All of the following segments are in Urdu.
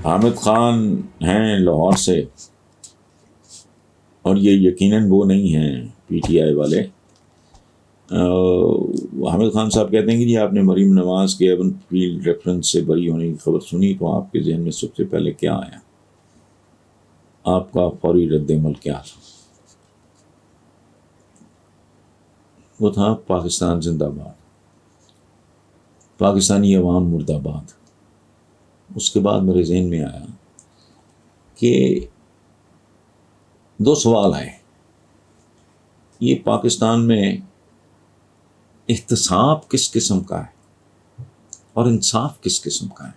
حامد خان ہیں لاہور سے، اور یہ یقیناً وہ نہیں ہیں پی ٹی آئی والے۔ حامد خان صاحب کہتے ہیں کہ جی آپ نے مریم نواز کے ایون فیلڈ ریفرنس سے بری ہونے کی خبر سنی تو آپ کے ذہن میں سب سے پہلے کیا آیا؟ آپ کا فوری رد عمل کیا تھا؟ وہ تھا پاکستان زندہ باد، پاکستانی عوام مردہ باد۔ اس کے بعد میرے ذہن میں آیا کہ دو سوال آئے، یہ پاکستان میں احتساب کس قسم کا ہے اور انصاف کس قسم کا ہے؟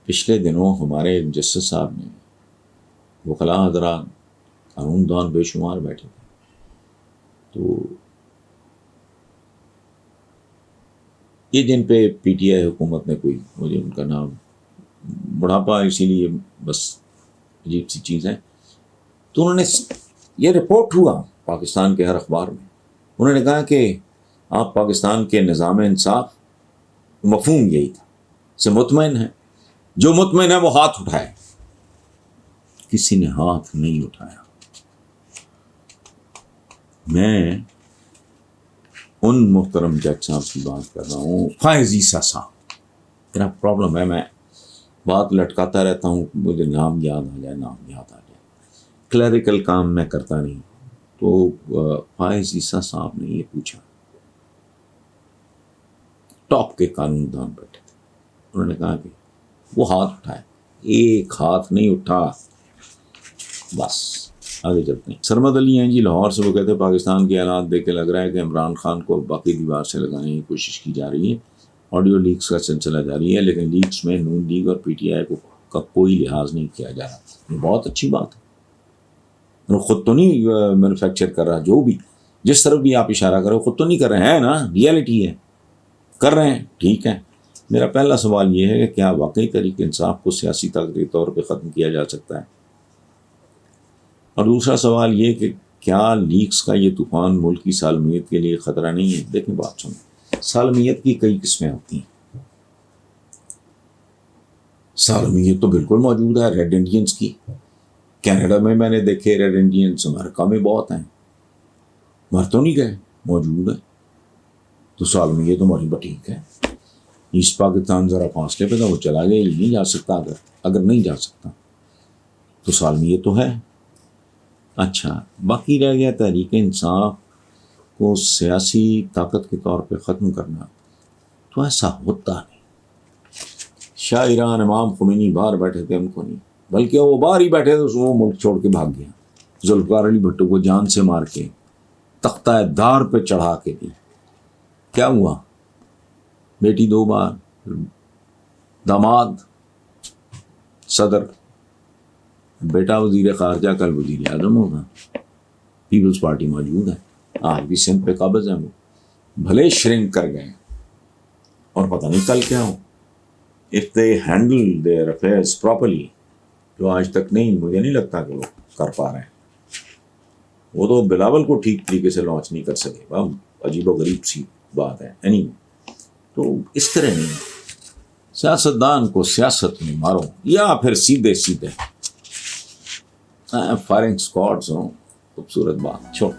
پچھلے دنوں ہمارے جسٹس صاحب نے، وکلاء حضرات، قانون دان بے شمار بیٹھے تھے، تو یہ جن پہ پی ٹی آئی حکومت نے کوئی، مجھے ان کا نام بڑھاپا اسی لیے بس عجیب سی چیز ہے، تو انہوں نے یہ رپورٹ ہوا پاکستان کے ہر اخبار میں، انہوں نے کہا کہ آپ پاکستان کے نظام انصاف، مفہوم یہی تھا، سے مطمئن ہیں، جو مطمئن ہے وہ ہاتھ اٹھائے۔ کسی نے ہاتھ نہیں اٹھایا۔ میں ان محترم جج صاحب کی بات کر رہا ہوں، فائز عیسیٰ صاحب۔ میرا پرابلم ہے، میں بات لٹکاتا رہتا ہوں، مجھے نام یاد آ جائے، نام یاد آ جائے، کلیریکل کام میں کرتا نہیں۔ تو فائز عیسیٰ صاحب نے یہ پوچھا، ٹاپ کے قانون دان بیٹھے تھے، انہوں نے کہا کہ وہ ہاتھ اٹھائے، ایک ہاتھ نہیں اٹھا۔ بس آگے چلتے ہیں۔ سرمد علی ہیں جی لاہور سے، وہ کہتے ہیں پاکستان کے حالات دیکھ کے لگ رہا ہے کہ عمران خان کو باقی دیوار سے لگانے کی کوشش کی جا رہی ہے، آڈیو لیکس کا سلسلہ جاری ہے، لیکن لیکس میں نون لیگ اور پی ٹی آئی کا کوئی لحاظ نہیں کیا جا رہا۔ یہ بہت اچھی بات ہے، خود تو نہیں مینوفیکچر کر رہا، جو بھی جس طرف بھی آپ اشارہ کرو خود تو نہیں کر رہے ہیں نا، ریئلٹی ہے، کر رہے ہیں، ٹھیک ہے۔ میرا پہلا سوال یہ ہے کہ کیا واقعی تحریک انصاف کو سیاسی طاقت کے طور پہ ختم کیا جا سکتا ہے؟ اور دوسرا سوال یہ کہ کیا لیکس کا یہ طوفان ملک کی سالمیت کے لیے خطرہ نہیں ہے؟ دیکھیں بات سنیں، سالمیت کی کئی قسمیں ہوتی ہیں۔ سالمیت تو بالکل موجود ہے ریڈ انڈینز کی، کینیڈا میں نے دیکھے ریڈ انڈینز، امریکہ میں بہت ہیں، مر تو نہیں گئے، موجود ہے۔ تو سالمیت ہماری ٹھیک ہے، ایسٹ پاکستان ذرا فاصلے پہ تھا، وہ چلا گیا، یہ نہیں جا سکتا، اگر نہیں جا سکتا تو سالمیت تو ہے۔ اچھا، باقی رہ گیا تحریک انصاف کو سیاسی طاقت کے طور پہ ختم کرنا، تو ایسا ہوتا نہیں۔ شاہ ایران امام خمینی باہر بیٹھے تھے، ان کو نہیں، بلکہ وہ باہر ہی بیٹھے تھے، وہ ملک چھوڑ کے بھاگ گیا، ذوالفقار علی بھٹو کو جان سے مار کے تختہ دار پہ چڑھا کے دی۔ کیا ہوا؟ بیٹی 2 بار، داماد صدر، بیٹا وزیر خارجہ، کل وزیر اعظم ہوگا، پیپلز پارٹی موجود ہے، آج بھی سندھ پہ قابض ہیں، وہ بھلے شرنک کر گئے، اور پتہ نہیں کل کیا ہو۔ if they handle their affairs properly، جو آج تک نہیں، مجھے نہیں لگتا کہ وہ کر پا رہے ہیں۔ وہ تو بلاول کو ٹھیک طریقے سے لانچ نہیں کر سکے، بہت عجیب و غریب سی بات ہے۔ تو اس طرح نہیں، سیاستدان کو سیاست میں مارو، یا پھر سیدھے سیدھے فائرنگ اسکواڈز ہوں، خوبصورت بات، چھوڑ۔